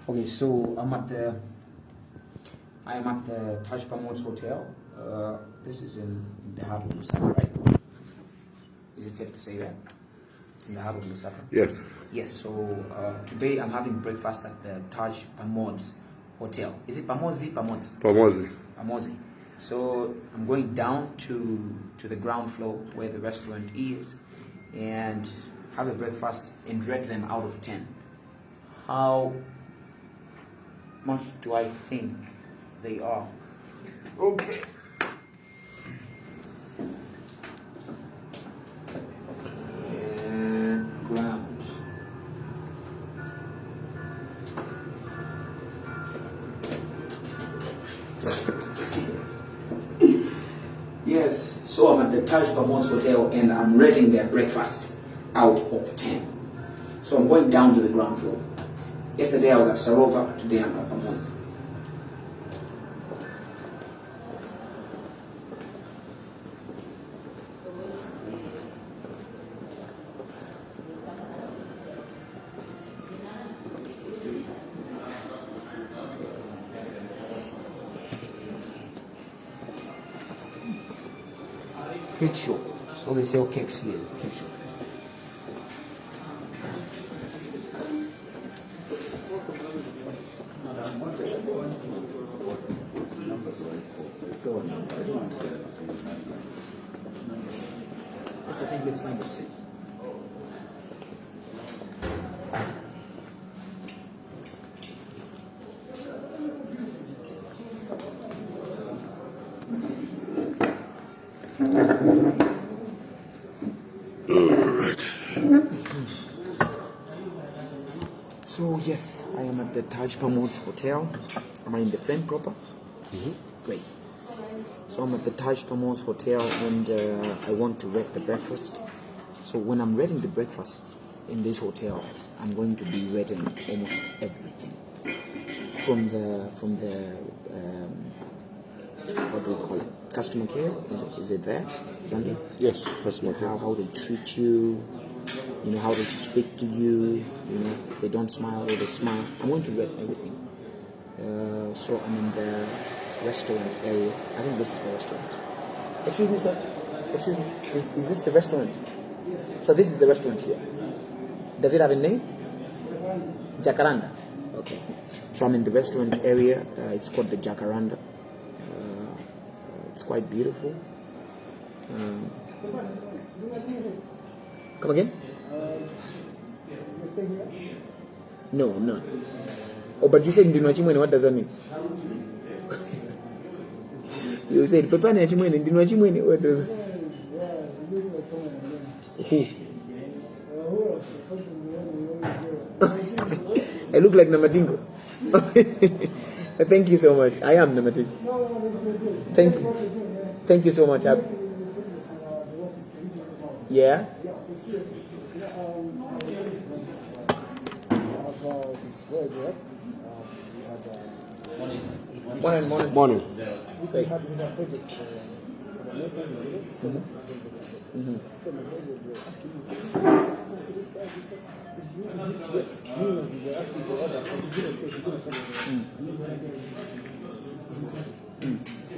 Okay, so I am at the Taj Pamodzi Hotel. This is in the heart of Lusaka, right? Is it safe to say that? It's in the heart of Lusaka? Yes. Yes, so today I'm having breakfast at the Taj Pamodzi Hotel. Is it Pamodzi? Pamodzi. Pamodzi. So I'm going down to the ground floor where the restaurant is and have a breakfast and rate them out of 10. How much do I think they are? Okay. Ground. Yes, so I'm at the Taj Pamodzi Hotel and I'm rating their breakfast out of 10. So I'm going down to the ground floor. Yesterday I was at Sarova, today I'm at Pamodzi. Cake shop. So they sell cakes here. Cake shop. Yes, I think let's find a seat. So yes, I am at the Taj Pamodzi Hotel. Am I in the frame proper? Mm-hmm. Great. So I'm at the Taj Pamodzi Hotel and I want to rate the breakfast. So when I'm rating the breakfast in these hotels, I'm going to be rating almost everything. From the what do we call it? Customer care? Is it there? Something? Yes, customer care. How they treat you, how they speak to you, if they don't smile or they smile. I'm going to rate everything. So I'm in the restaurant area. I think this is the restaurant. Excuse me, sir. Excuse me. Is this the restaurant? So this is the restaurant here. Does it have a name? Jacaranda. Okay. So I'm in the restaurant area. It's called the Jacaranda. It's quite beautiful. Come again? No, I'm not. Oh, but you said Ndinwachimwene. What does that mean? You said Papa Nachimwene, Ndinwachimwene. What does that mean? Who? I look like Namadingo. Thank you so much. I am Namadingo. Thank you. Thank you so much. Yeah? Morning. Okay.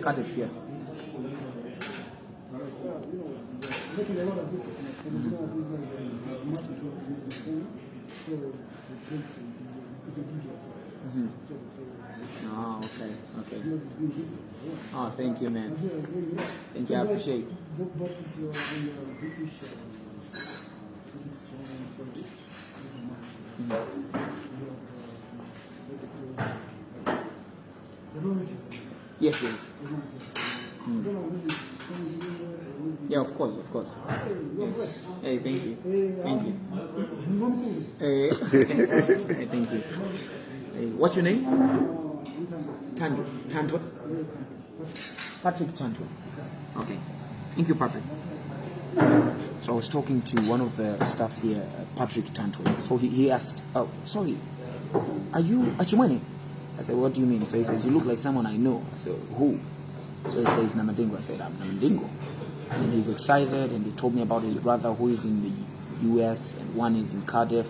Cut it, yes. Oh, okay. Oh, thank you, man. Thank you, I appreciate it. Yes. Yeah, of course. Yes. Hey, thank you. Hey, thank you. Hey, what's your name? Tanto. Patrick Tanto. Okay. Thank you, Patrick. So I was talking to one of the staffs here, Patrick Tanto. So he asked, "Oh, sorry, are you Achimwene?" I said, "What do you mean?" So he says, "You look like someone I know." I said, "Who?" So he says, "Namadingo." I said, "I'm Namadingo." And he's excited, and he told me about his brother who is in the US and one is in Cardiff,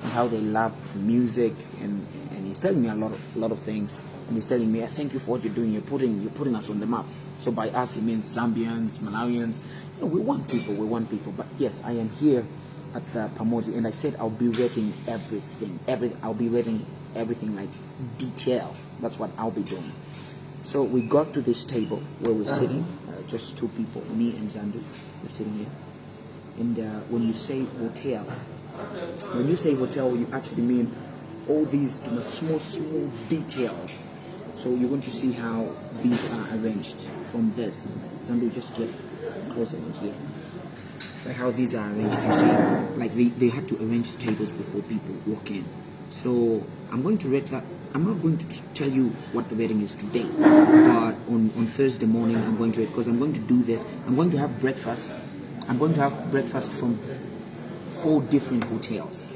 and how they love music, and he He's telling me a lot of things, and he's telling me, "I thank you for what you're doing. You're putting us on the map." So by us, he means Zambians, Malawians. You know, we want people. But yes, I am here at the Pamodzi, and I said I'll be rating everything. I'll be rating everything like detail. That's what I'll be doing. So we got to this table where we're sitting, just two people, me and Zandu. We're sitting here. And when you say hotel, you actually mean all these small details. So you're going to see how these are arranged from this. Zandu, just get closer in here. Like how these are arranged, you see, like they had to arrange the tables before people walk in. So I'm going to rate that. I'm not going to tell you what the rating is today, but on Thursday morning I'm going to rate, because I'm going to do this. I'm going to have breakfast. I'm going to have breakfast from 4 different hotels.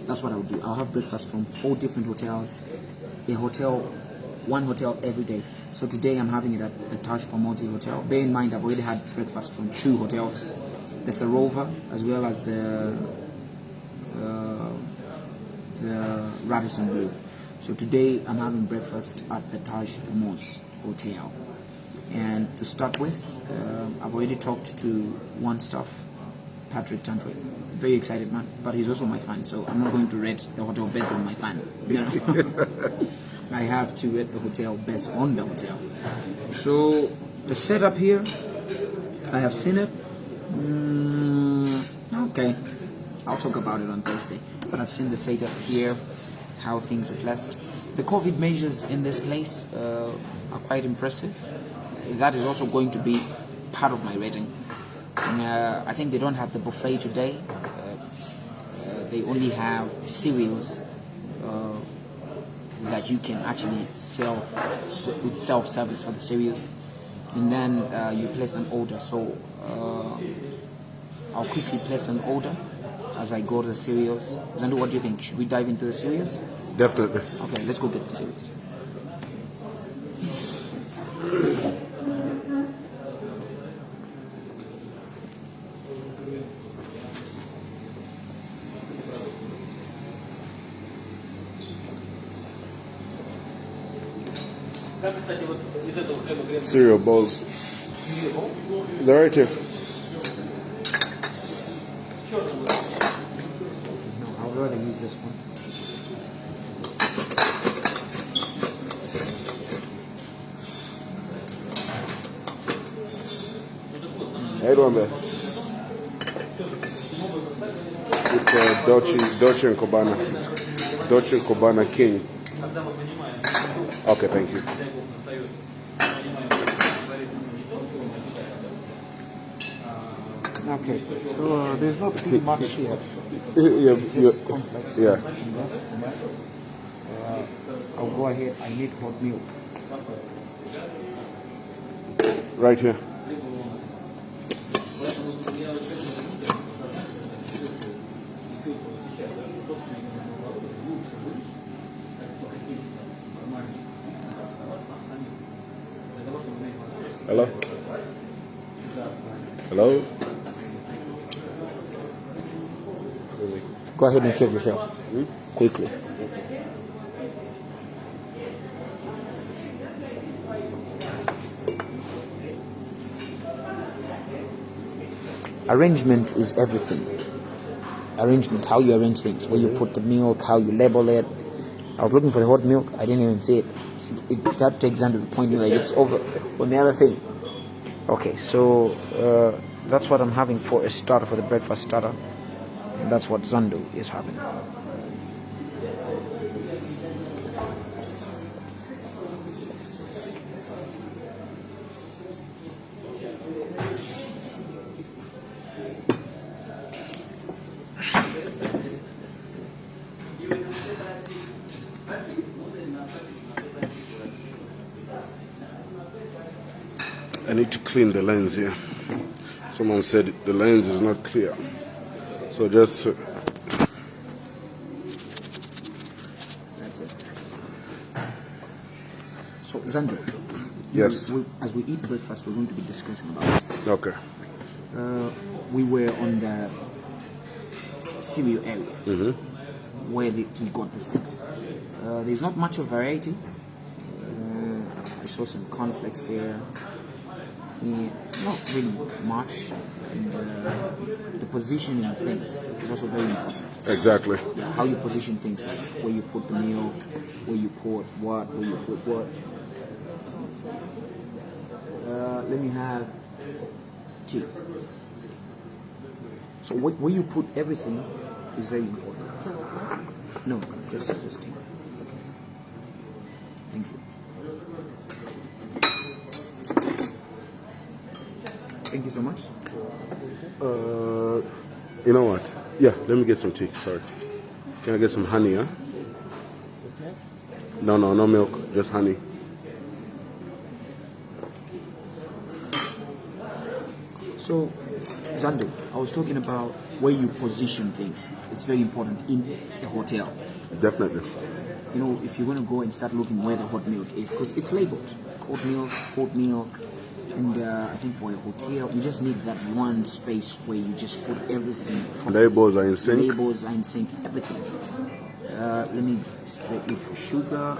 That's what I'll do. I'll have breakfast from 4 different hotels. One hotel every day. So today I'm having it at the Taj Pamodzi Hotel. Bear in mind, I've already had breakfast from 2 hotels. There's a Rover as well as the Radisson Blue. So today I'm having breakfast at the Taj Pamodzi Hotel. And to start with, I've already talked to one staff, Patrick Tantwe. Very excited man, but he's also my fan, so I'm not going to rate the hotel based on my fan. You know? I have to rate the hotel based on the hotel. So the setup here, I have seen it. Okay, I'll talk about it on Thursday. But I've seen the setup here, how things are placed. The COVID measures in this place are quite impressive. That is also going to be part of my rating. I think they don't have the buffet today. They only have cereals that you can actually with self-service for the cereals, and then you place an order. So I'll quickly place an order as I go to the cereals. Zandu, what do you think? Should we dive into the cereals? Definitely. Okay, let's go get the cereals. Cereal bowls. They're right here. No, I would rather use this one. Hey, one there. It's Dolce and Gabbana. Dolce and Gabbana King. Okay, thank you. Okay, so there's not too much here. Yeah. I'll go ahead. I need hot milk. Right here. Hello? Hello? Go ahead and check yourself. Quickly. Arrangement is everything. Arrangement, how you arrange things, where you put the milk, how you label it. I was looking for the hot milk, I didn't even see it. That takes under the point like it's over on the other thing. Okay, so that's what I'm having for a starter, for the breakfast starter. And that's what Zandu is having. I need to clean the lens here. Someone said the lens is not clear. So just... That's it. So Zandu, Yes. as we eat breakfast, we're going to be discussing about this. Okay. We were on the cereal area. where we got these things. There's not much of variety. I saw some conflicts there. Yeah, not really much. And the positioning of things is also very important. Exactly. Yeah, how you position things, like where you put the milk, where you put what, where you put what. Let me have tea. So where you put everything is very important. No, just tea. It's okay. Thank you. Thank you so much. You know what? Yeah, let me get some tea. Sorry. Can I get some honey, huh? No milk, just honey. So, Zando, I was talking about where you position things. It's very important in a hotel. Definitely. You know, if you're going to go and start looking where the hot milk is, because it's labeled cold milk. And I think for a hotel, you just need that one space where you just put everything. Labels are in sync. Labels are in sync, everything. Let me straight look for sugar.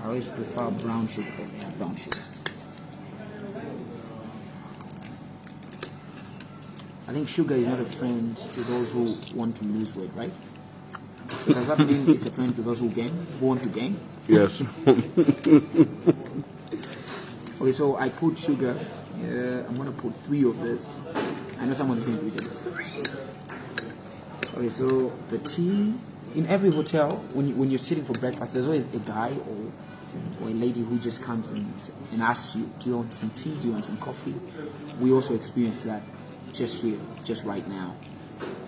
I always prefer brown sugar. Yeah, brown sugar. I think sugar is not a friend to those who want to lose weight, right? So does that mean it's a friend to those who want to gain? Yes. Okay, so I put sugar. I'm gonna put 3 of this. I know someone's going to eat it. Okay, so the tea. In every hotel, when you're sitting for breakfast, there's always a guy or a lady who just comes and asks you, do you want some tea? Do you want some coffee? We also experienced that just here, just right now.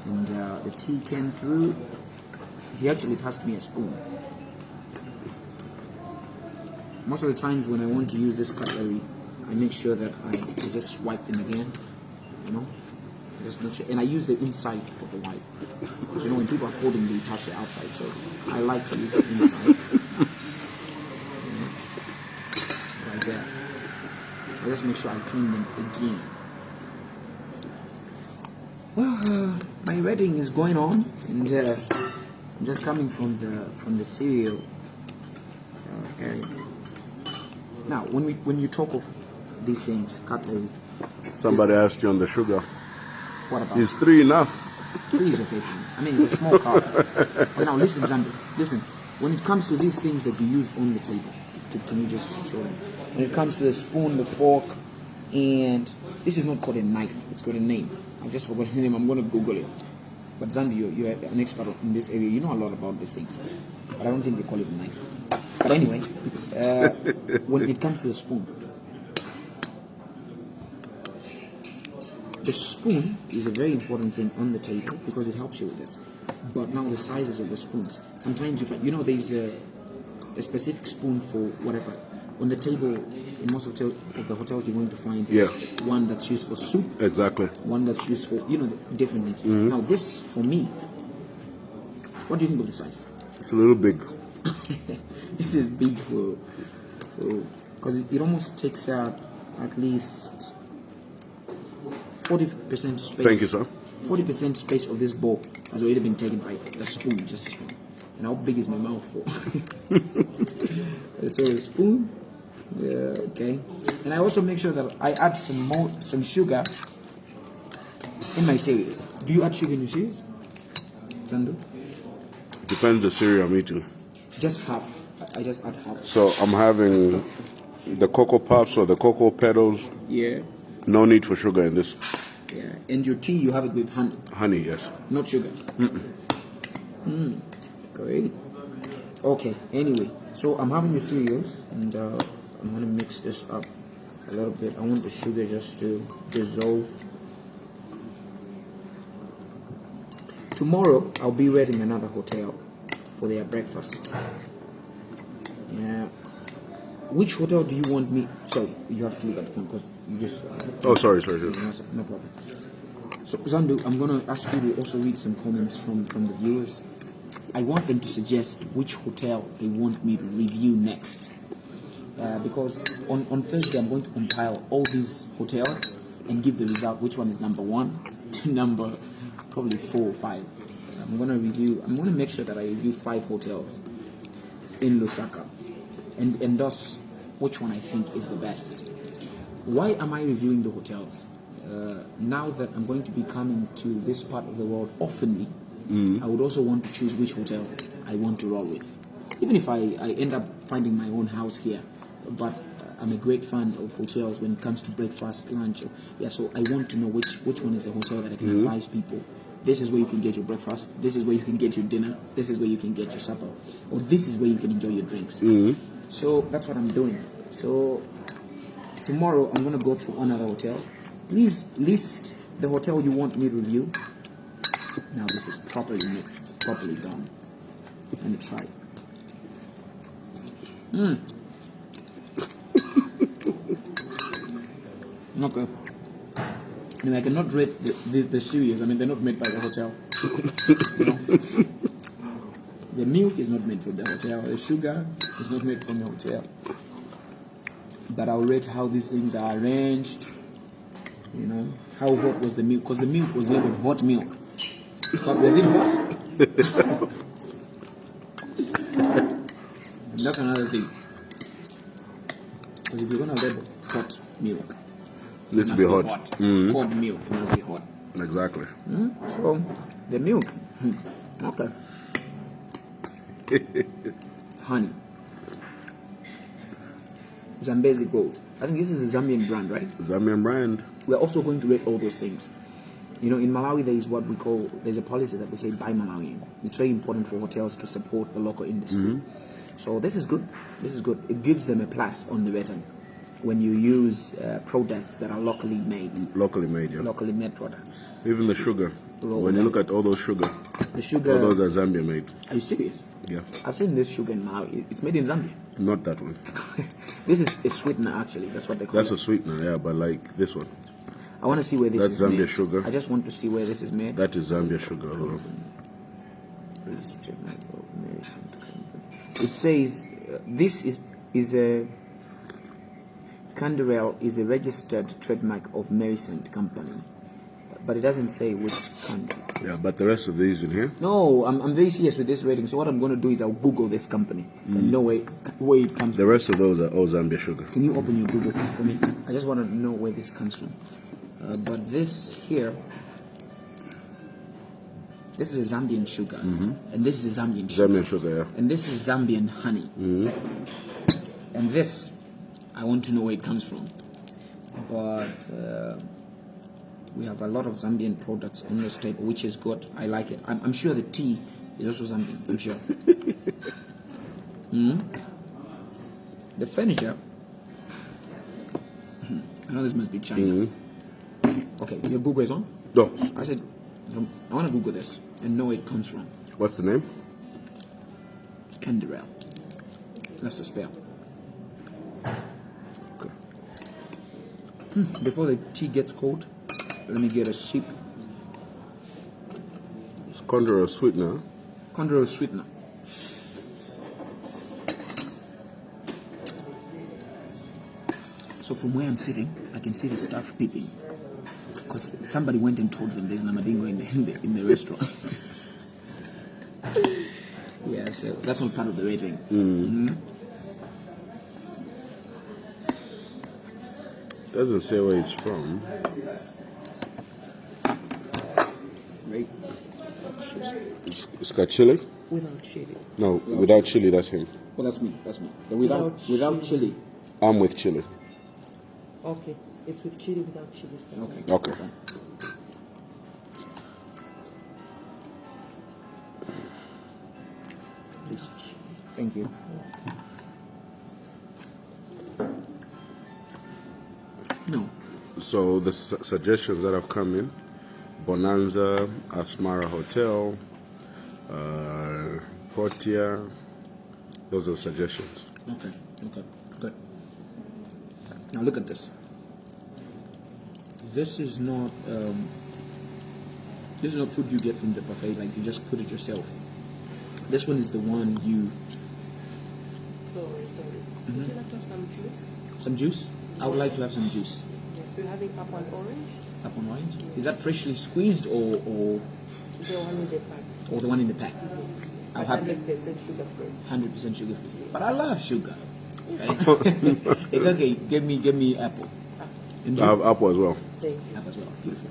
And the tea came through. He actually passed me a spoon. Most of the times when I want to use this cutlery, I make sure that I just wipe them again, you know, just make sure. And I use the inside of the wipe. Because you know, when people are folding, they touch the outside, so I like to use the inside. Like that. I just make sure I clean them again. Well, my wedding is going on, and I'm just coming from the cereal area. Now, when you talk of these things, cutlery. Somebody asked you on the sugar. What about? Is 3 enough? 3 is okay for me. I mean, it's a small cup. But now, listen, Zambi. Listen. When it comes to these things that you use on the table, can you just show them? When it comes to the spoon, the fork, and this is not called a knife. It's got a name. I just forgot the name. I'm going to Google it. But Zambi, you're an expert in this area. You know a lot about these things. But I don't think they call it a knife. But anyway, when it comes to the spoon is a very important thing on the table because it helps you with this. But now the sizes of the spoons. Sometimes you find, you know, there's a specific spoon for whatever. On the table, in most of the hotels, you're going to find one that's used for soup. Exactly. One that's used for, you know, different things. Mm-hmm. Now this, for me, what do you think of the size? It's a little big. This is big because it almost takes out at least 40% space. Thank you, sir. 40% space of this bowl has already been taken by a spoon, just a spoon. And how big is my mouth for? So a spoon, okay. And I also make sure that I add some sugar in my cereals. Do you add sugar in your cereals, Zandu? Depends the cereal I'm eating. Just half. I just add half. So I'm having the Cocoa Puffs or the Cocoa Petals. Yeah. No need for sugar in this. Yeah. And your tea, you have it with honey. Honey, yes. Not sugar. Great. Okay. Anyway, so I'm having the cereals, and I'm gonna mix this up a little bit. I want the sugar just to dissolve. Tomorrow, I'll be renting another hotel for their breakfast. Yeah. Which hotel do you want me? Sorry, you have to look at the phone because you just. Oh, sorry. No problem. So, Zandu, I'm going to ask you to also read some comments from the viewers. I want them to suggest which hotel they want me to review next. Because on Thursday, I'm going to compile all these hotels and give the result, which one is number 1 to number probably 4 or 5. I'm gonna make sure that I review 5 hotels in Lusaka and endorse which one I think is the best. Why am I reviewing the hotels? Now that I'm going to be coming to this part of the world oftenly, I would also want to choose which hotel I want to roll with. Even if I end up finding my own house here, but I'm a great fan of hotels when it comes to breakfast, lunch. So I want to know which one is the hotel that I can advise people. This is where you can get your breakfast. This is where you can get your dinner. This is where you can get your supper. Or this is where you can enjoy your drinks. So that's what I'm doing. So tomorrow I'm going to go to another hotel. Please list the hotel you want me to review. Now this is properly mixed, properly done. Let me try. Okay. I cannot rate the series. I mean, they're not made by the hotel. The milk is not made from the hotel. The sugar is not made from the hotel. But I'll rate how these things are arranged. How hot was the milk? Because the milk was labeled hot milk. But was it hot? That's another thing. Because if you're going to label hot milk, it must be hot. Hot milk, it must be hot. Exactly. So, the milk. Okay. Honey. Zambezi Gold. I think this is a Zambian brand, right? Zambian brand. We're also going to rate all those things. In Malawi, there's a policy that we say buy Malawian. It's very important for hotels to support the local industry. So this is good. This is good. It gives them a plus on the rating when you use products that are locally made. Locally made, yeah. Locally made products. Even the sugar. When you look at all those sugar, all those are Zambia made. Are you serious? Yeah. I've seen this sugar in Malawi. It's made in Zambia. Not that one. This is a sweetener, actually. That's what they call it. That's a sweetener, yeah, but like this one. I want to see where this is made. That's Zambia sugar. I just want to see where this is made. That is Zambia sugar. It says this is a Canderel is a registered trademark of Mericent Company, but it doesn't say which country. Yeah, but the rest of these in here. No, I'm very serious with this rating. So what I'm going to do is I'll Google this company and know where it comes from. The rest of those are all Zambia sugar. Can you open your Google for me? I just want to know where this comes from. But this here, this is a Zambian sugar, and this is a Zambian sugar. Zambian sugar, yeah. And this is Zambian honey. And this, I want to know where it comes from. But we have a lot of Zambian products on this table, which is good. I like it. I'm sure the tea is also Zambian. I'm sure. The furniture. I know this must be China. Okay, your Google is on? No. I said, I want to Google this and know where it comes from. What's the name? Canderel. That's the spell. Okay. Before the tea gets cold, let me get a sip. It's Canderel sweetener. Canderel sweetener. So from where I'm sitting, I can see the staff peeping. Because somebody went and told them there's Namadingo in the restaurant. Yeah, so that's not part of the rating. Doesn't say where it's from. Right. It's got chili? Without chili. No, without chili, that's him. Well, that's me. But without chili. I'm with chili. Okay. It's with chili, without chili. Okay. Please. Thank you. No. So the suggestions that have come in: Bonanza, Asmara Hotel, Portia. Those are Okay. suggestions. Good. Now look at this. This is not food you get from the buffet, like you just put it yourself. This one is the one you... Sorry. Would you like to have some juice? Some juice? I would like to have some juice. Yes, we're having apple and orange. Apple and orange? Is that freshly squeezed or... The one with the pack. or the one in the pack? I'll have 100% sugar free. 100% sugar free. But I love sugar. Right? It's okay. Give me apple. And I have apple as well. Thank you. apple as well. Beautiful.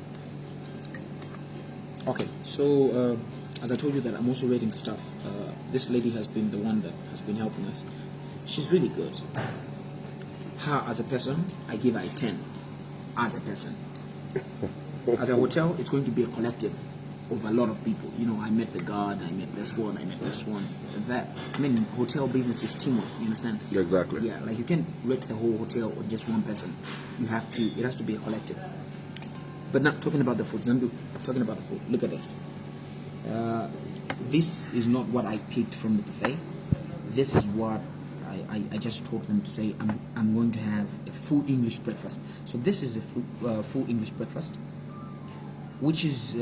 Okay, so as I told you that I'm also rating stuff. This lady has been the one that has been helping us. She's really good. Her as a person, I give her a 10. As a person. As a hotel, it's going to be a collective of a lot of people. You know, I met the guard, I met this one, I met this one. Hotel business is teamwork, you understand? Exactly. Yeah, like you can't rate the whole hotel on just one person. It has to be a collective. But not talking about the food, Zandu, talking about the food. Look at this. This is not what I picked from the buffet. This is what I just told them to say. I'm going to have a full English breakfast. So this is a full English breakfast, which is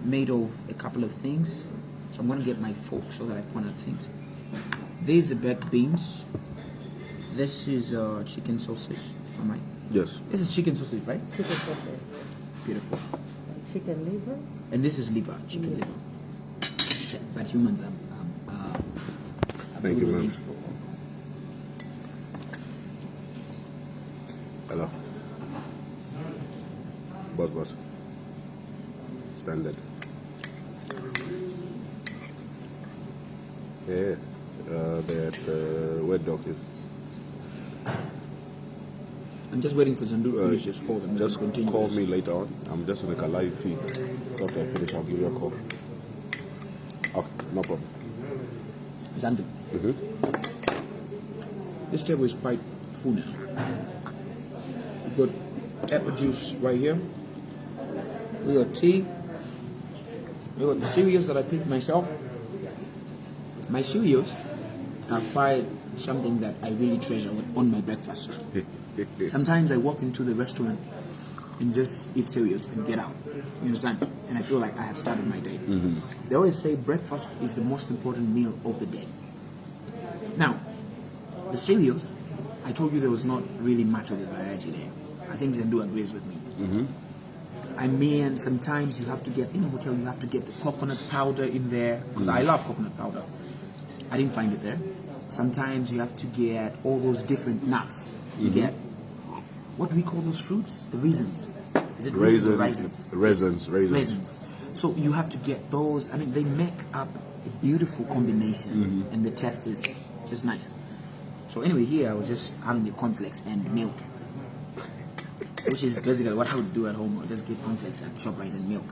made of a couple of things. So I'm going to get my fork so that I point out things. These are baked beans. This is chicken sausage, if I'm right. Yes. This is chicken sausage, right? Chicken sausage. Beautiful. Chicken liver. And this is liver, chicken liver. But humans are Thank you, brutal ma'am. things. Hello. Boss. Standard. Yeah. That where dog is. I'm just waiting for Zandu to finish his call and then Just continue. call this. me later on. I'm just on a live feed. So after I finish, I'll give you a call. Okay, no problem. Zandu. This table is quite full now. We've got apple juice right here. We got tea. We got the cereals that I picked myself. My cereals are quite something that I really treasure on my breakfast. Sometimes I walk into the restaurant and just eat cereals and get out. You understand? And I feel like I have started my day. They always say breakfast is the most important meal of the day. Now, the cereals, I told you there was not really much of a variety there. I think Zendu agrees with me. I mean, sometimes you have to get, in a hotel, you have to get the coconut powder in there, because I love coconut powder. I didn't find it there. Sometimes you have to get all those different nuts. You get, what do we call those fruits? The raisins. Is it raisins or raisins? Raisins. So you have to get those. I mean, they make up a beautiful combination, and the taste is just nice. So anyway, here I was just having the cornflakes and milk, which is basically what I would do at home. I'll just get cornflakes and ShopRite and milk.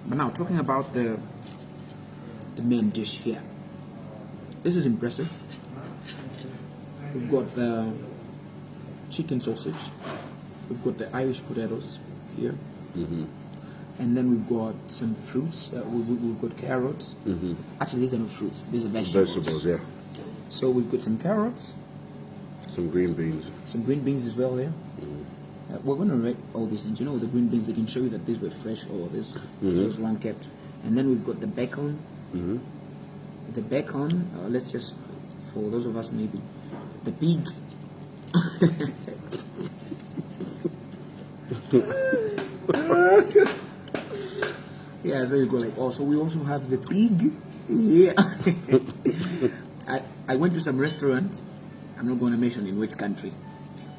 But now, talking about the main dish here. This is impressive. We've got the chicken sausage. We've got the Irish potatoes here. And then we've got some fruits. We've got carrots. Actually, these are not fruits. These are vegetables. Vegetables, yeah. So we've got some carrots. Some green beans. Some green beans as well there. We're going to rate all these things. You know, the green beans, they can show you that these were fresh or this was one kept. And then we've got the bacon. The bacon, let's just, for those of us maybe, the pig. Yeah, so you go like, oh, so we also have the pig. Yeah. I went to some restaurant. I'm not going to mention in which country.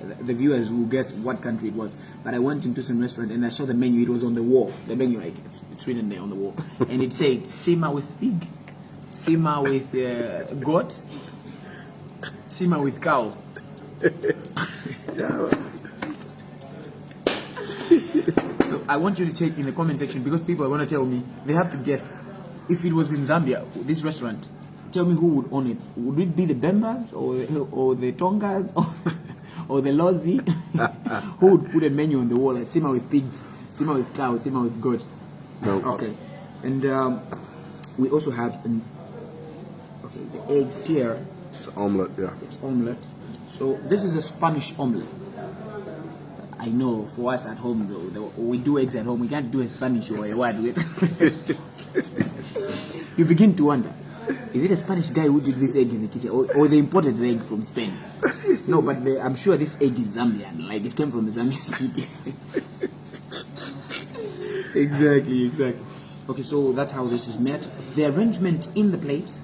The viewers will guess what country it was. But I went into some restaurant and I saw the menu. It was on the wall. The menu, like, it's written there on the wall. And it said, Sima with pig, Sima with goat, Sima with cow. So I want you to check in the comment section, because people are going to tell me, they have to guess. If it was in Zambia, this restaurant, tell me who would own it. Would it be the Bembas or the Tongas or the Lozi? Who would put a menu on the wall like Sima with pig, Sima with cow, Sima with goats? No. Okay. And we also have the egg here. It's omelette, yeah. It's omelette. So this is a Spanish omelette. I know for us at home though, we do eggs at home. We can't do a Spanish or a what with. You begin to wonder, is it a Spanish guy who did this egg in the kitchen, or they imported the egg from Spain? No, but I'm sure this egg is Zambian. Like, it came from the Zambian city. Exactly. Okay, so that's how this is made. The arrangement in the plate.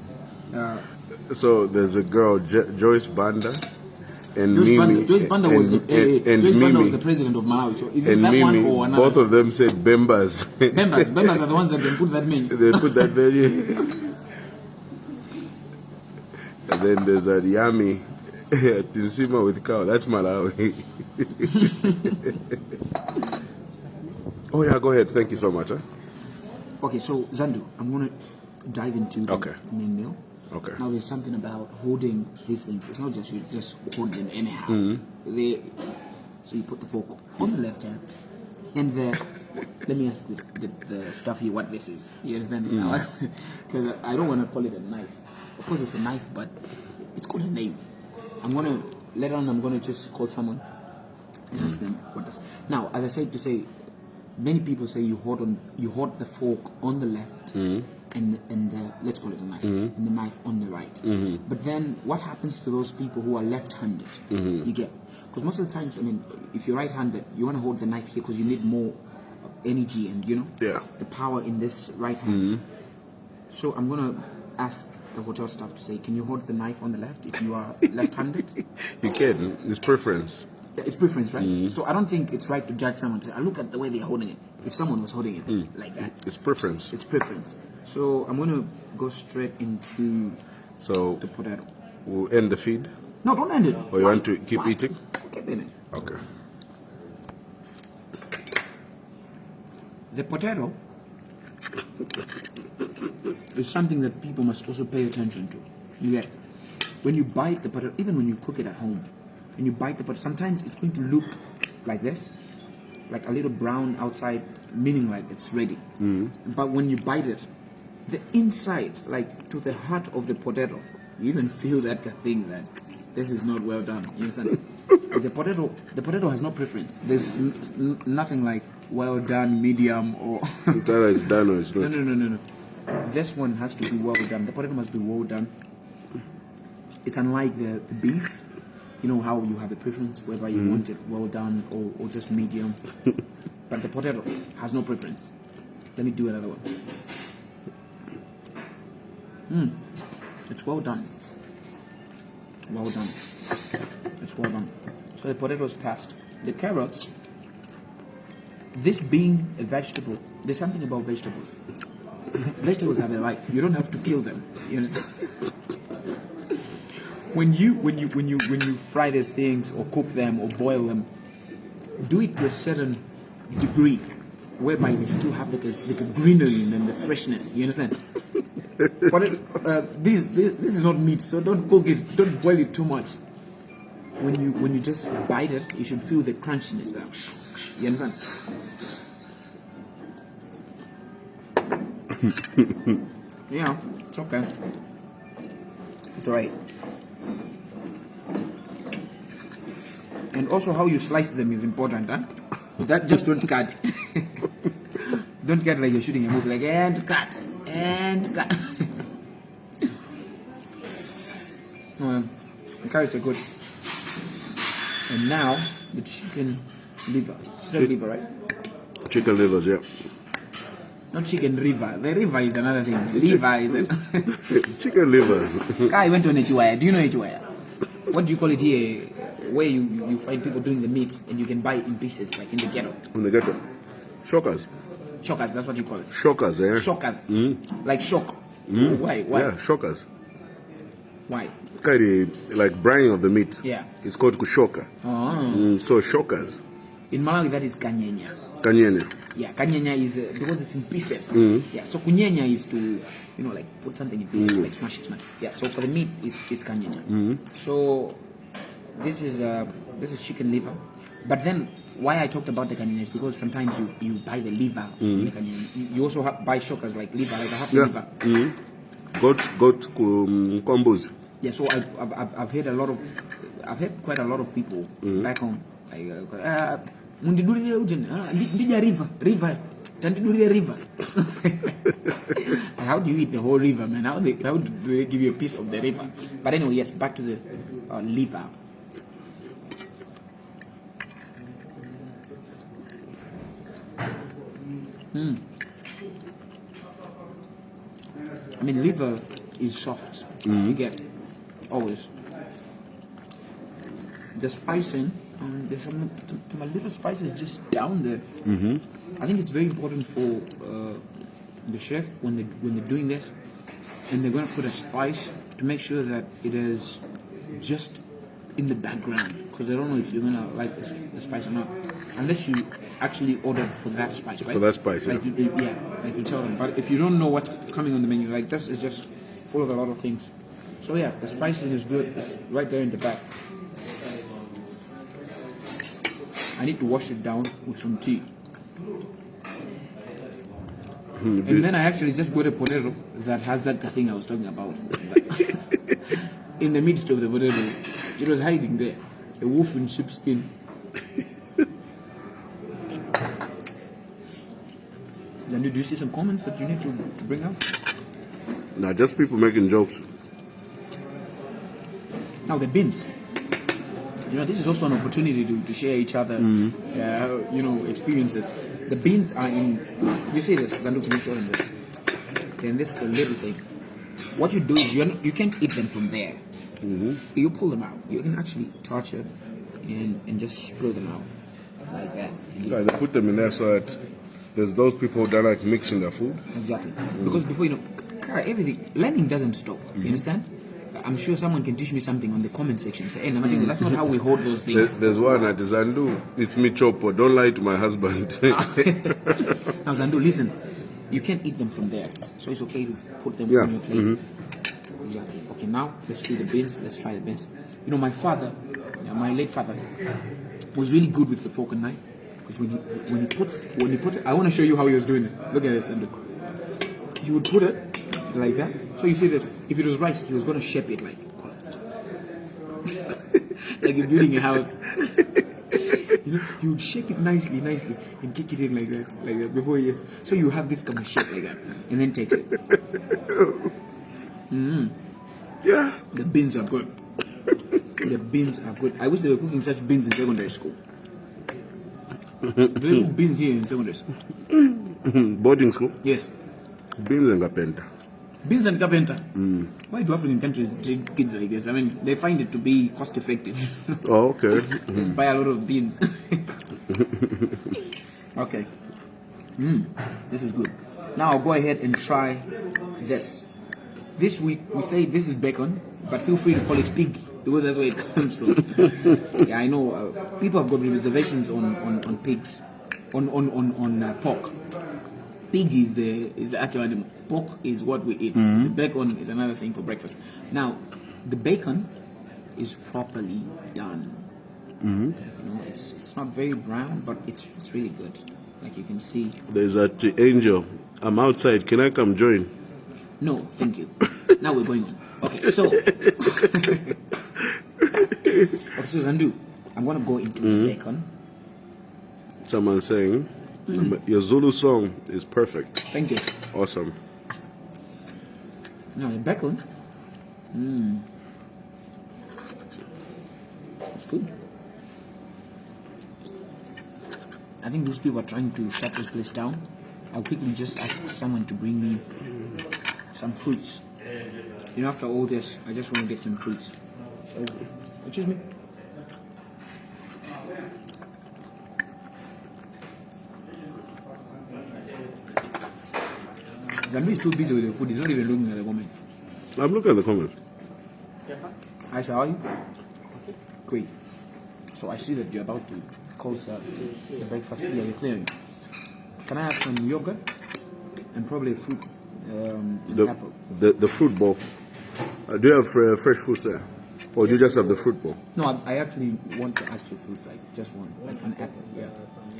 So there's a girl, Joyce Banda, and Joyce Banda was the president of Malawi. So is it that Mimi, one or another? both of them said Bembas. Bembas are the ones that can put that menu. They put that menu. And then there's a Yami, Tinsima with cow. That's Malawi. Oh yeah, go ahead. Thank you so much. Huh? Okay, so Zandu, I'm going to dive into the main meal. Okay. Now there's something about holding these things. It's not just you just hold them anyhow. So you put the fork on the left hand, and let me ask the stuff here what this is. You understand? Because I don't want to call it a knife. Of course it's a knife, but it's got a name. Later on I'm gonna just call someone and ask them what this. Now, as I said to say, many people say you hold the fork on the left. And let's call it a knife, and the knife on the right. But then what happens to those people who are left-handed? You get, because most of the times, I mean, if you're right-handed, you want to hold the knife here because you need more energy and the power in this right hand. So I'm gonna ask the hotel staff to say, can you hold the knife on the left if you are left-handed? You can. It's preference. Yeah, it's preference, right? So I don't think it's right to judge someone. I look at the way they're holding it. If someone was holding it like that, it's preference. It's preference. So I'm going to go straight into the potato. We'll end the feed? No, don't end it. Or you want to keep eating? Keep eating. Okay. The potato is something that people must also pay attention to. You get, when you bite the potato, even when you cook it at home, when you bite the potato, sometimes it's going to look like this, like a little brown outside, meaning like it's ready. But when you bite it, the inside, like to the heart of the potato, you even feel that thing that this is not well done. You understand? The potato has no preference. There's nothing like well done, medium, or Either it's done or it's not. No. This one has to be well done. The potato must be well done. It's unlike the beef. You know how you have a preference whether you want it well done or just medium. But the potato has no preference. Let me do another one. It's well done. Well done. It's well done. So the potato is passed. The carrots, this being a vegetable, there's something about vegetables. Vegetables have a life. You don't have to kill them. You understand? When you fry these things or cook them or boil them, do it to a certain degree, whereby they still have like a greenery and the freshness. You understand? But this is not meat, so don't cook it. Don't boil it too much. When you just bite it, you should feel the crunchiness. You understand? Yeah, it's okay. It's alright. And also how you slice them is important, huh? That just don't cut. Don't cut like you're shooting a movie, like and cut. The carrots are good. And now the chicken liver. She said liver, right? Chicken livers, yeah. Not chicken river. The river is another thing. Liver is Chicken livers. I went on Echiwaya. Do you know Echiwaya? What do you call it here? Where you find people doing the meat and you can buy it in pieces, like in the ghetto. In the ghetto. Shockers. Shockers, that's what you call it. Shockers, eh? Shockers. Like shock. Why? Yeah, shockers. Why? Kind of like brine of the meat. Yeah. It's called kushoka. So shockers. In Malawi, that is kanyenya. Kanyenya. Yeah, kanyenya is because it's in pieces. Yeah, so kunyenya is to like put something in pieces, like smash it. Yeah, so for the meat, it's kanyenya. So this is chicken liver. But then why I talked about the kanyenya is because sometimes you buy the liver. In the kanyenya. You also buy shockers like liver, like a half liver. Goat combos. Yeah, so I've heard quite a lot of people back home like mundidurie ujeni ndija river tandidurie river. How do you eat the whole river, man? How do they give you a piece of the river? But anyway, yes, back to the liver. I mean, liver is soft. You get always. The spicing, there's some little spices just down there. I think it's very important for the chef when they're doing this, and they're going to put a spice to make sure that it is just in the background, because I don't know if you're going to like the spice or not, unless you actually ordered for that spice, right? For that spice, like yeah. like you tell them. But if you don't know what's coming on the menu, like this is just full of a lot of things. So yeah, the spicing is good. It's right there in the back. I need to wash it down with some tea. And then I actually just got a potato that has that thing I was talking about. In the midst of the potato, it was hiding there. A wolf in sheepskin. Then do you see some comments that you need to bring up? Nah, just people making jokes. Now the beans. This is also an opportunity to share each other, experiences. The beans are in. You see this? Zandu, can you show them this? They're in this little thing. What you do is you can't eat them from there. You pull them out. You can actually touch it and just spill them out like that. Yeah, they put them in there so that there's those people that like mixing their food. Exactly. Because before everything, learning doesn't stop. You understand? I'm sure someone can teach me something on the comment section. Say, hey, Namadingo, that's not how we hold those things. There's one at Zandu. It's me, Chopo. Don't lie to my husband. Now, Zandu, listen. You can't eat them from there. So it's okay to put them on your plate. Exactly. Okay, now let's do the beans. Let's try the beans. My father, my late father, was really good with the fork and knife. Because when he puts it, I want to show you how he was doing it. Look at this, Zandu. He would put it like that. So you see this, if it was rice, he was going to shape it like you're building a house. He would shape it nicely and kick it in like that before he eats. So you have this kind of shape like that, and then takes it. Yeah. The beans are good. The beans are good. I wish they were cooking such beans in secondary school. They cook beans here in secondary school. Boarding school? Yes. Beans and carpenter. Beans and carpenter. Why do African countries treat kids like this? I mean, they find it to be cost effective. Oh, okay. Just buy a lot of beans. Okay. This is good. Now I'll go ahead and try this. This we say this is bacon, but feel free to call it pig because that's where it comes from. Yeah, I know people have got reservations on pigs, on pork. Pig is the actual animal. Pork is what we eat. The bacon is another thing for breakfast. Now, the bacon is properly done. It's not very brown, but it's really good. Like you can see. There's that angel. I'm outside. Can I come join? No, thank you. Now we're going on. Okay, so. So Zandu, I'm gonna go into the bacon. Someone saying your Zulu song is perfect. Thank you. Awesome. Now the bacon. It's good. I think these people are trying to shut this place down. I'll quickly just ask someone to bring me some fruits. After all this, I just want to get some fruits. Excuse me. Zambi is too busy with the food. He's not even looking at the comment. I'm looking at the comments. Yes, sir. Hi, sir. How are you? Okay. Great. So I see that you're about to close the breakfast here. You're clearing. Can I have some yogurt and probably fruit and apple? The fruit bowl. Do you have fresh fruits there? Or do you just have the fruit bowl? No, I actually want the actual fruit, like just one, like an apple, yeah,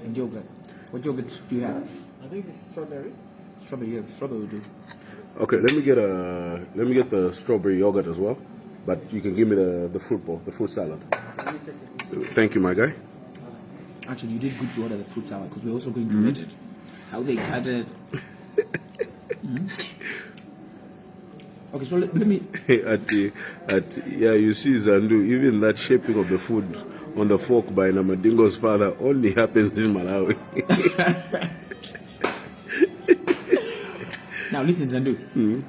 and yogurt. What yogurt do you have? I think it's strawberry. Strawberry, yeah, strawberry will do. Okay, let me get the strawberry yogurt as well. But you can give me the fruit bowl, the fruit salad. Let me check it. Thank you, my guy. Actually, you did good to order the fruit salad because we're also going to rate it. How they cut it. Okay, so let me. You see, Zandu, even that shaping of the food on the fork by Namadingo's father only happens in Malawi. Now listen, Zandu.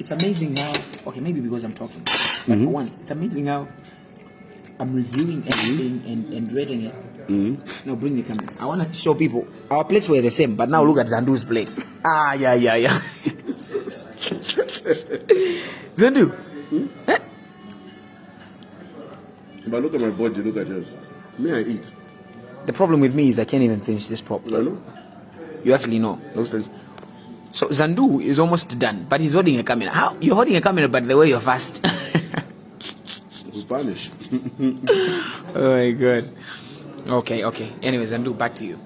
it's amazing how, okay, maybe because I'm talking, but for once, it's amazing how I'm reviewing everything and rating it. Now bring the camera. I want to show people, our plates were the same, but now look at Zandu's plates. Ah, yeah. Zandu. Eh? But look at my body, look at yours. Me, I eat. The problem with me is I can't even finish this properly. I know. You actually know. So Zandu is almost done, but he's holding a camera. How? You're holding a camera, but the way you're fast. Spanish. Oh my god. Okay. Anyways, Zandu, back to you.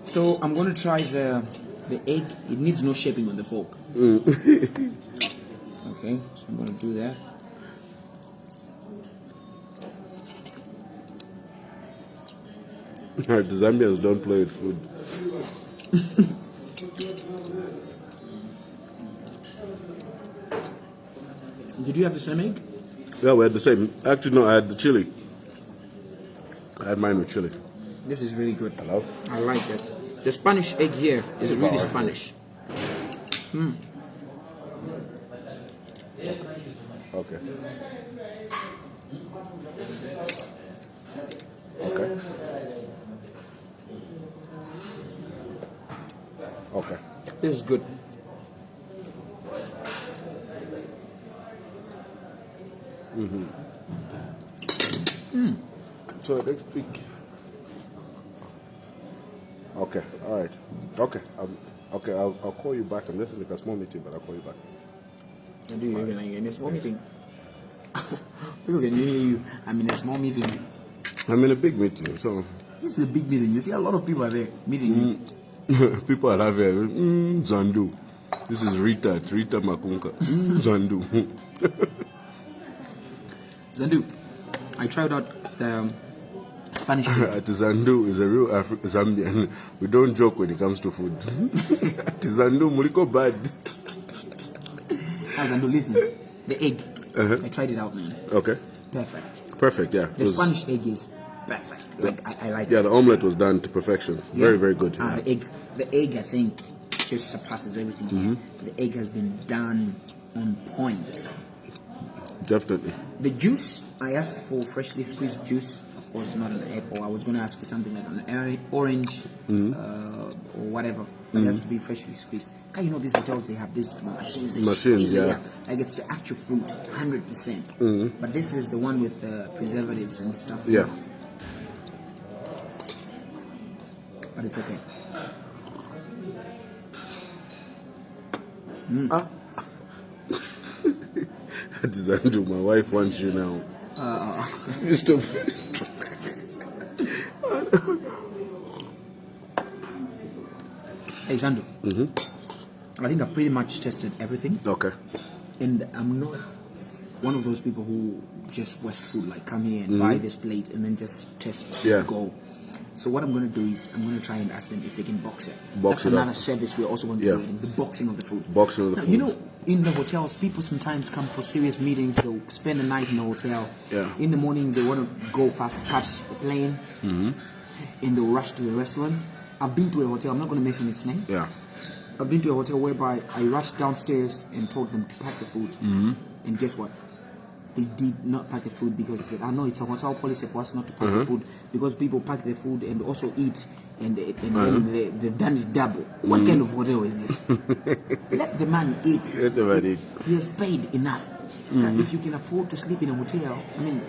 So I'm gonna try the egg. It needs no shaping on the fork. Okay, so I'm gonna do that. The Zambians don't play with food. Did you have the same egg? Yeah, we had the same. Actually, no, I had the chili. I had mine with chili. This is really good. Hello? I like this. The Spanish egg here is really Spanish. Okay. This is good. So next week. Okay, all right. Okay, I'll call you back. I'm just in a small meeting, but I'll call you back. Do you even like in a small meeting? People can hear you. I'm in a small meeting. I'm in a big meeting, so. This is a big meeting. You see, a lot of people are there meeting you. People are having Zandu. This is Rita Makunka. Zandu. Zandu, I tried out the Spanish food. Zandu is a real Zambian. We don't joke when it comes to food. Zandu muliko bad. Zandu, listen. The egg. I tried it out, man. Okay. Perfect, yeah. The Spanish egg is perfect. Like I like it. Yeah, the omelette was done to perfection. Very, very good. Yeah. The egg, I think, just surpasses everything here. The egg has been done on point. Definitely. The juice, I asked for freshly squeezed juice. Of course, not an apple. I was going to ask for something like an orange or whatever. But it has to be freshly squeezed. You know, these hotels, they have these machines. Squeeze it. Like it's the actual fruit, 100%. But this is the one with preservatives and stuff. Yeah. But it's okay. Zandu, my wife wants you now. Stop. Hey, Zandu. I think I pretty much tested everything. Okay. And I'm not one of those people who just waste food, like come here and buy this plate and then just test and go. So what I'm going to do is I'm going to try and ask them if they can box it. That's another service we're also going to do, the boxing of the food. Now, you know, in the hotels, people sometimes come for serious meetings. They'll spend the night in the hotel. Yeah. In the morning, they want to go fast, catch a plane, and they'll rush to the restaurant. I've been to a hotel. I'm not going to mention its name. Yeah. I've been to a hotel whereby I rushed downstairs and told them to pack the food. And guess what? They did not pack the food because they said, I know it's a hotel policy for us not to pack the food because people pack the food and also eat and then they've done it double. What kind of hotel is this? Let the man eat. Let the man eat. He has paid enough. If you can afford to sleep in a hotel, I mean,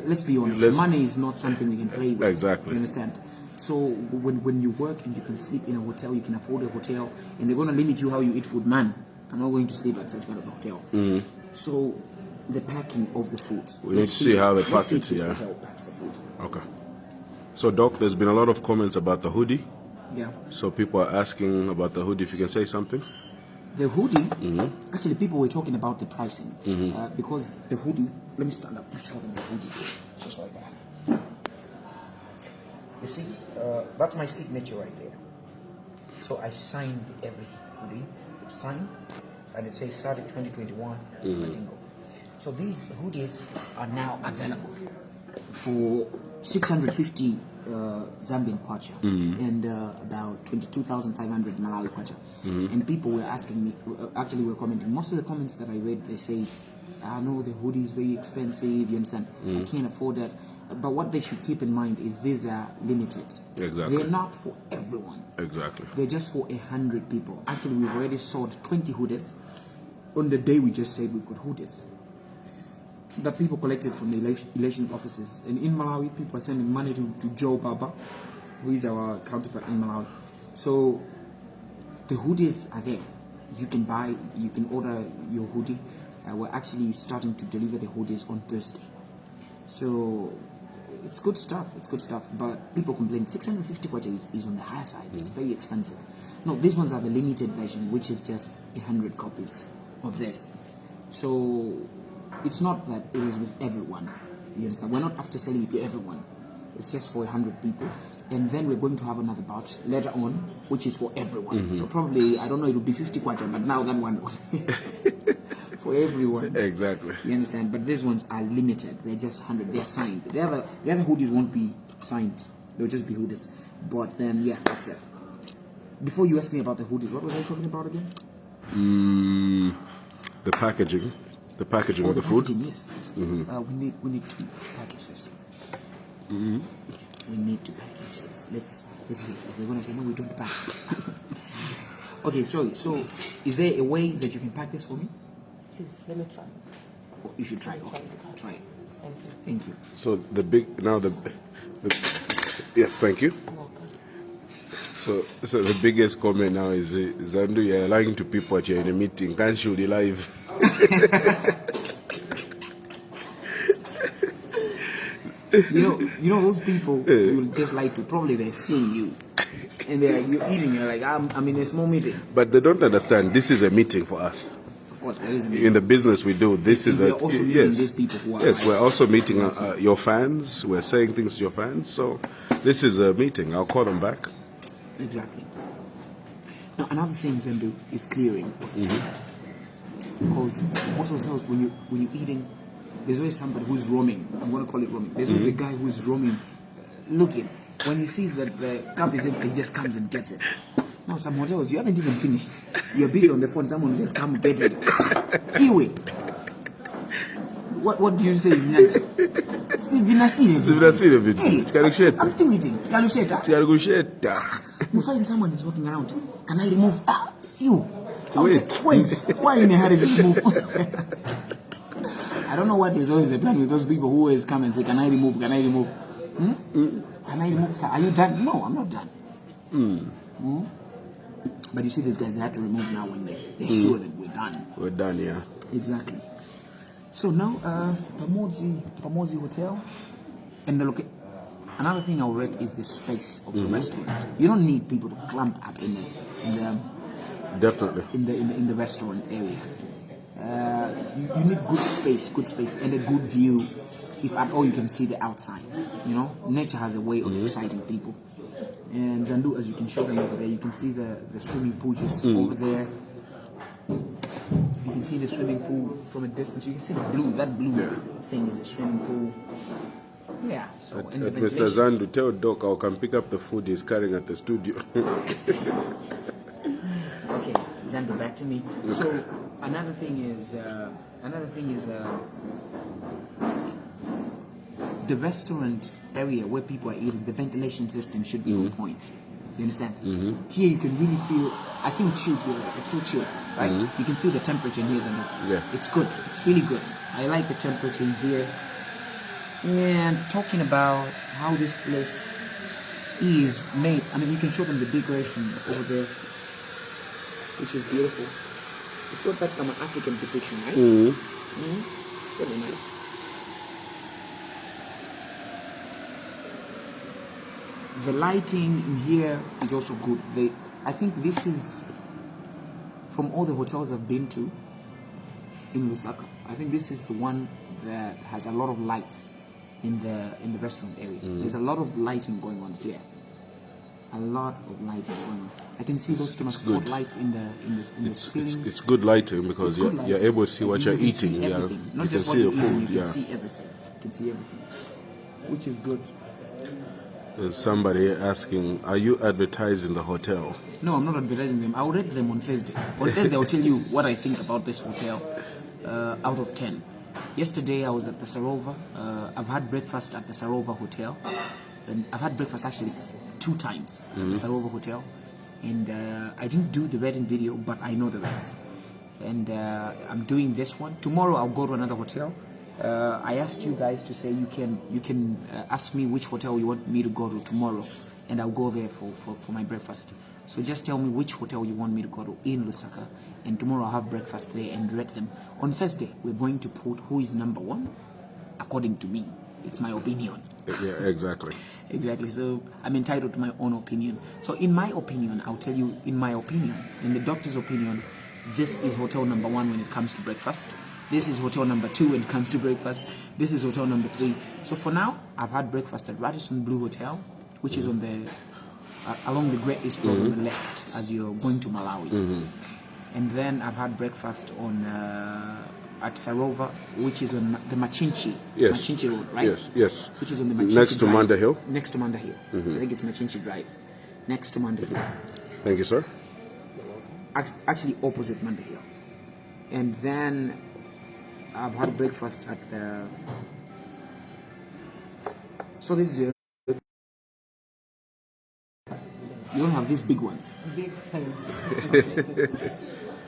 let's be honest, money is not something we can play with. Exactly. You understand? So when you work and you can sleep in a hotel, you can afford a hotel, and they're going to limit you how you eat food, man, I'm not going to sleep at such kind of a hotel. So the packing of the food. We need to see how they pack it, yeah. Hotel packs the food. Okay. So, Doc, there's been a lot of comments about the hoodie. Yeah. So people are asking about the hoodie. If you can say something. The hoodie, actually, people were talking about the pricing because the hoodie. Let me stand up and show them the hoodie, just like that. You see, that's my signature right there. So I signed every hoodie. It's signed, and it says started 2021 Namadingo. So these hoodies are now available for 650 Zambian kwacha and about 22,500 Malawi kwacha. And people were asking me, actually were commenting. Most of the comments that I read, they say, I know the hoodie is very expensive, you understand? I can't afford that. But what they should keep in mind is these are limited. Exactly. They're not for everyone. Exactly. They're just for 100 people. Actually, we've already sold 20 hoodies on the day we just said we got hoodies that people collected from the election offices. And in Malawi, people are sending money to Joe Baba, who is our counterpart in Malawi. So the hoodies are there. You can buy, you can order your hoodie. We're actually starting to deliver the hoodies on Thursday. So it's good stuff. It's good stuff. But people complain 650 kwacha is on the higher side. It's very expensive. No, these ones are the limited version, which is just 100 copies of this. So it's not that it is with everyone. You understand? We're not after selling it to everyone. It's just for 100 people. And then we're going to have another batch later on, which is for everyone. So probably, I don't know, it will be 50 kwacha, but now that one for everyone. Exactly. You understand? But these ones are limited. They're just 100. They're signed. The other hoodies won't be signed. They'll just be hoodies. But then, yeah, that's it. Before you asked me about the hoodies, what was I talking about again? The packaging. The packaging Oh, of the food. packaging, yes. We need to package this. We need to package this. Let's hear. If we're gonna say no, we don't pack. Okay, sorry. So, is there a way that you can pack this for me? Please, let me try. Oh, you should try. Okay, try it. Thank you. Thank you. So the yes, thank you. So the biggest comment now is Zandu, you're lying to people that you're in a meeting. Can't you be live? You know those people you'll just like to, probably they're seeing you and you're eating, you're like, I'm in a small meeting. But they don't understand this is a meeting for us. Of course, there is a meeting. In the business we do, this is we're also meeting these people who are yes, we're also meeting your fans. We're saying things to your fans. So this is a meeting. I'll call them back. Exactly. Now another thing Zendu is clearing of the time. Because most of the times when you're eating, there's always somebody who's roaming. I'm going to call it roaming. There's always a guy who's roaming, looking. When he sees that the cup is empty, he just comes and gets it. Now some hotels, you haven't even finished. You're busy on the phone, someone will just come and get it. Anyway, what do you say? Hey, I'm still eating. You find someone is walking around. Can I remove? You. Wait. Why in a hurry to remove? I don't know what is always the plan with those people who always come and say, can I remove? Can I remove? Can I remove? Sir, are you done? No, I'm not done. But you see these guys, they have to remove now when they're sure that we're done. We're done, yeah. Exactly. So now, Pamodzi Hotel, and the location. Another thing I read is the space of the restaurant. You don't need people to clump up in the Definitely. in the restaurant area. You need good space, and a good view. If at all you can see the outside. You know, nature has a way of exciting people. And Zandu, as you can show them over there, you can see the swimming pool just over there. You can see the swimming pool from a distance. You can see the blue. That blue thing is a swimming pool. Yeah. So At Mr. Zandu, tell Doc I can pick up the food he's carrying at the studio. Okay, Zandu, back to me. So another thing is the restaurant area where people are eating, the ventilation system should be on point. You understand? Here you can really feel, I think chilled here, it's so chill, right? You can feel the temperature in here, Zandu. Yeah. It's good, it's really good. I like the temperature in here. And talking about how this place is made, I mean, you can show them the decoration over there, which is beautiful. It's got that kind of African depiction, right? It's really nice. The lighting in here is also good. I think this is, from all the hotels I've been to in Lusaka, I think this is the one that has a lot of lights in the restaurant area. There's a lot of lighting going on here. A lot of lighting going on. I can see those two spotlights in the screen. It's good lighting because you're able to see what you're eating. Not you just can see what the you're food. eating, you can see everything. You can see everything, which is good. There's somebody asking, are you advertising the hotel? No, I'm not advertising them. I'll rate them on Thursday. On Thursday, I'll tell you what I think about this hotel out of 10. Yesterday, I was at the Sarova. I've had breakfast at the Sarova Hotel. And I've had breakfast actually 2 times at the Sarova Hotel. And I didn't do the rating video, but I know the rest. And I'm doing this one. Tomorrow, I'll go to another hotel. I asked you guys to say you can ask me which hotel you want me to go to tomorrow, and I'll go there for my breakfast. So just tell me which hotel you want me to go to in Lusaka, and tomorrow I'll have breakfast there and rate them. On Thursday, we're going to put who is number 1, according to me. It's my opinion. Yeah, exactly. Exactly. So I'm entitled to my own opinion. So in my opinion, I'll tell you, in my opinion, in the doctor's opinion, this is hotel number 1 when it comes to breakfast. This is hotel number 2 when it comes to breakfast. This is hotel number 3. So for now, I've had breakfast at Radisson Blue Hotel, which is on the along the Great East Road on the left as you're going to Malawi. And then I've had breakfast on at Sarova, which is on the Machinchi Road, right? Yes. Which is on the Machinchi Next to Drive. Manda Hill. Next to Manda Hill. I think it's Machinchi Drive. Next to Manda Hill. Thank you, sir. Actually opposite Manda Hill. And then I've had breakfast at the... So this is... You don't have these big ones. Big hands. Okay.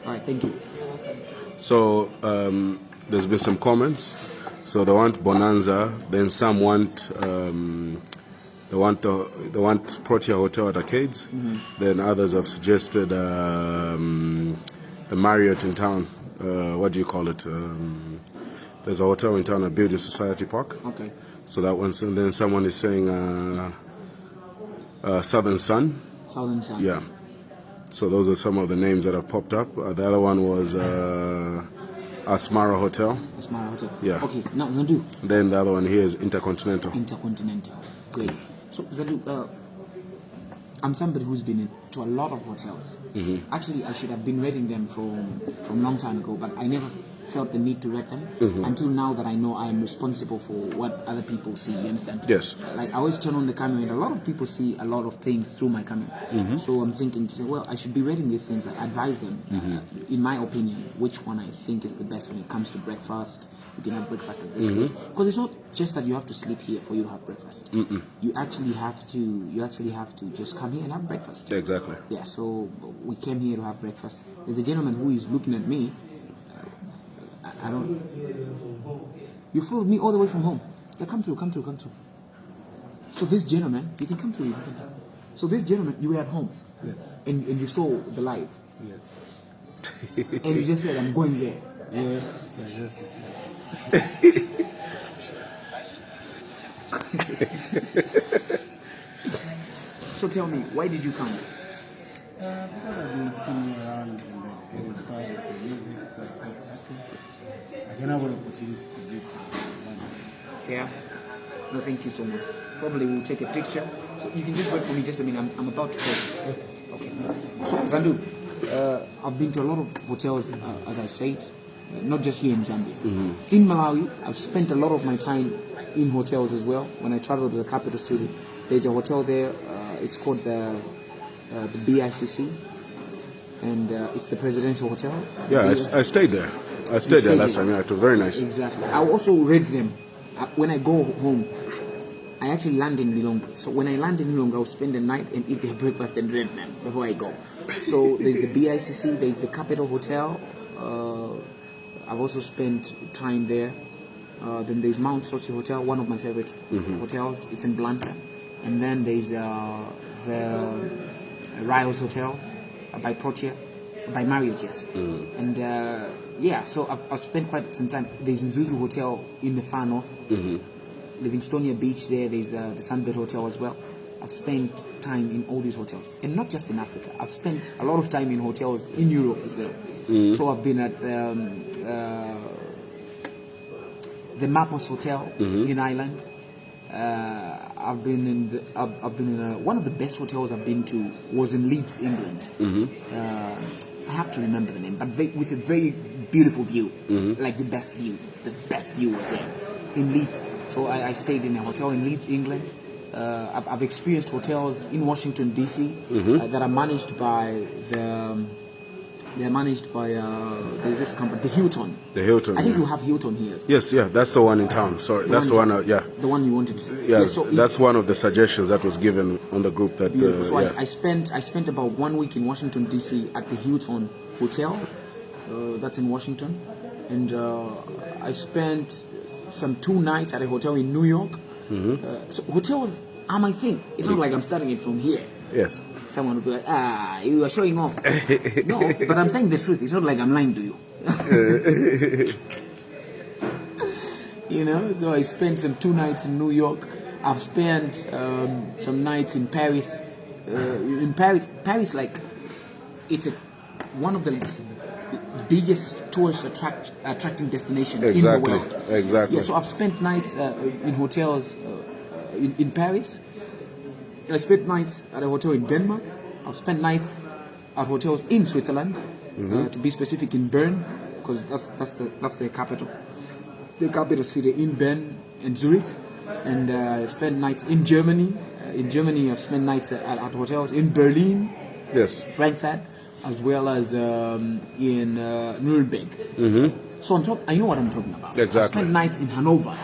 All right, thank you. So there's been some comments. So they want Bonanza, then some want they want Protea Hotel at Arcades. Then others have suggested the Marriott in town. What do you call it? There's a hotel in town at Building Society Park. Okay. So that one. And then someone is saying Southern Sun. Southern Sun. Yeah. So those are some of the names that have popped up. The other one was Asmara Hotel. Asmara Hotel. Yeah. Okay, now Zandu. Then the other one here is Intercontinental. Intercontinental. Great. So Zandu, I'm somebody who's been to a lot of hotels. Actually, I should have been rating them from long time ago, but I never felt the need to rate them until now that I know I am responsible for what other people see. You understand? Yes. Like I always turn on the camera, and a lot of people see a lot of things through my camera. So I'm thinking, well, I should be rating these things. I advise them, in my opinion, which one I think is the best when it comes to breakfast. You can have breakfast at this place, because it's not just that you have to sleep here for you to have breakfast. You actually have to just come here and have breakfast. Exactly. Yeah. So we came here to have breakfast. There's a gentleman who is looking at me. I don't. You followed me all the way from home. Yeah, come through. So this gentleman, you can come through. So this gentleman, you were at home, and you saw the live. Yes. And you just said, "I'm going there." Yeah. So just So tell me, why did you come? because I've been seeing around and get inspired with the music, so I thought, okay, I can have an opportunity to do it. Yeah. No, thank you so much. Probably we'll take a picture. So you can just wait for me just a minute. I'm about to go. Okay. So Zandu, I've been to a lot of hotels, as I said, not just here in Zambia. In Malawi, I've spent a lot of my time in hotels as well. When I travel to the capital city, there's a hotel there. It's called the BICC, and it's the presidential hotel. Yeah, I stayed there. I stayed there last time. Yeah, it was very nice. Exactly. I also rate them. When I go home, I actually land in Lilongwe. So when I land in Lilongwe, I'll spend the night and eat their breakfast and rate them before I go. So there's the BICC, there's the Capital Hotel. I've also spent time there. Then there's Mount Sochi Hotel, one of my favorite hotels. It's in Blantyre. And then there's the Riles Hotel by Protea, by Marriott, yes. And yeah, so I've spent quite some time. There's Nzuzu Hotel in the far north. Livingstonia Beach there. There's the Sunbed Hotel as well. I've spent time in all these hotels, and not just in Africa. I've spent a lot of time in hotels in Europe as well. So I've been at the Matmos Hotel in Ireland. I've been in one of the best hotels I've been to was in Leeds, England. I have to remember the name, but with a very beautiful view, like the best view. The best view was there in Leeds. So I stayed in a hotel in Leeds, England. I've experienced hotels in Washington D.C. That are managed by there's this company, the Hilton. The Hilton. I think you have Hilton here. Yes, yeah, that's the one in town. Sorry, that's the one. Yeah, The one you wanted to. yeah. So That's one of the suggestions that was given on the group. That so yeah. I spent about 1 week in Washington D.C. at the Hilton Hotel. That's in Washington, and I spent some 2 nights at a hotel in New York. So hotels are my thing. It's not like I'm starting it from here. Yes. Someone would be like, you are showing off. No, but I'm saying the truth. It's not like I'm lying to you. You know, so I spent some 2 nights in New York. I've spent some nights in Paris. Paris, like, it's one of the biggest tourist attracting destination in the world. Exactly. Yeah, so I've spent nights in hotels in Paris. I spent nights at a hotel in Denmark. I've spent nights at hotels in Switzerland, to be specific, in Bern, because that's the capital. The capital city in Bern and Zurich. And I spent nights in Germany. In Germany, I've spent nights at hotels in Berlin, Yes. Frankfurt, as well as in Nuremberg. So I know what I'm talking about. Exactly. I spent nights in Hanover.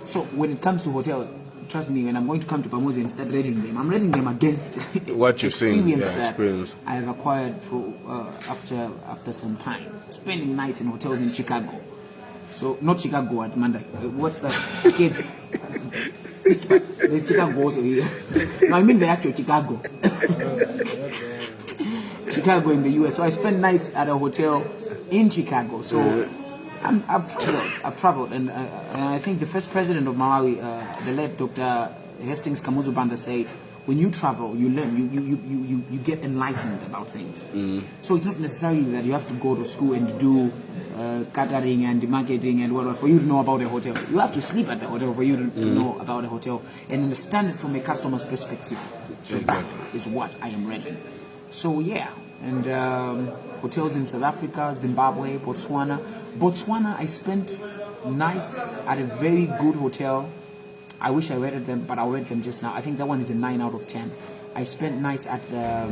So when it comes to hotels, trust me, when I'm going to come to Pamodzi and start rating them, I'm rating them against What you've seen, experience I have acquired for after some time. Spending nights in hotels in Chicago. So not Chicago at Monday. What's that? Kids. There's Chicago also here. No, I mean the actual Chicago. Chicago in the US. So I spent nights at a hotel in Chicago. So I've traveled, and I think the first president of Malawi, the late Dr. Hastings Kamuzu Banda, said, when you travel, you learn, you get enlightened about things. So it's not necessarily that you have to go to school and do catering and marketing and whatever for you to know about a hotel. You have to sleep at the hotel for you to know about a hotel and understand it from a customer's perspective. So that is what I am reading. So yeah, and hotels in South Africa, Zimbabwe, Botswana. Botswana, I spent nights at a very good hotel. I wish I rated them, but I'll rate them just now. I think that one is a 9 out of 10. I spent nights at the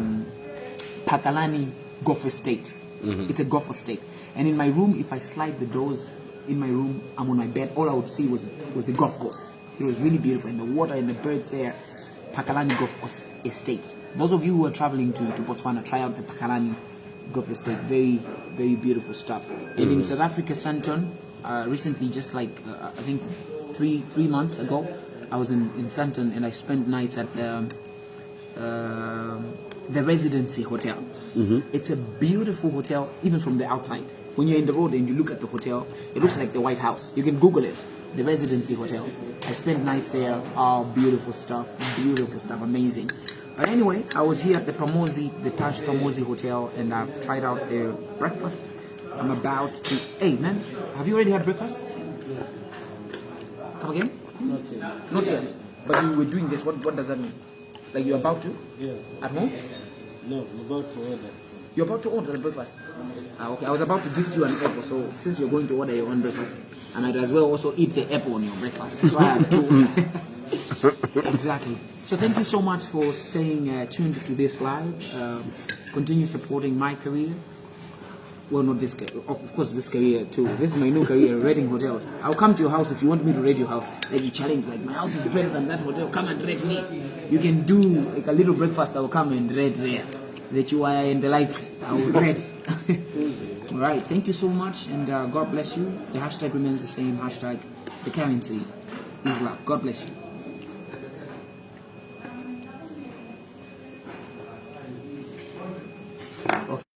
Patalani Golf Estate. It's a golf estate. And in my room, if I slide the doors in my room, I'm on my bed, all I would see was the golf course. It was really beautiful, and the water and the birds there. Patalani Golf Estate. Those of you who are traveling to Botswana, try out the Patalani Golf Estate. Very, very beautiful stuff. And in South Africa, Sandton, recently, just like I think 3 months ago, I was in Sandton, and I spent nights at the Residency Hotel. It's a beautiful hotel, even from the outside. When you're in the road and you look at the hotel, it looks like the White House. You can Google it, the Residency Hotel. I spent nights there. Oh, beautiful stuff, amazing. But anyway, I was here at the Pamodzi, the Taj Pamodzi Hotel, and I've tried out their breakfast. I'm about to. Hey man, have you already had breakfast? Come again? Not yet. Not yet. But you were doing this. What does that mean? Like you're about to? Yeah. At home? No, I'm about to order. You're about to order the breakfast? Okay, I was about to gift you an apple, so since you're going to order your own breakfast, I might as well also eat the apple on your breakfast. So I have two. Exactly. So thank you so much for staying tuned to this live. Continue supporting my career. Well, not this career, of course this career too. This is my new career, rating hotels. I'll come to your house if you want me to rate your house. Like you challenge, like my house is better than that hotel, come and rate me. You can do like a little breakfast, I will come and rate there. That you are and the likes, I will rate. Alright, thank you so much, and God bless you. The hashtag remains the same, hashtag the currency is love. God bless you.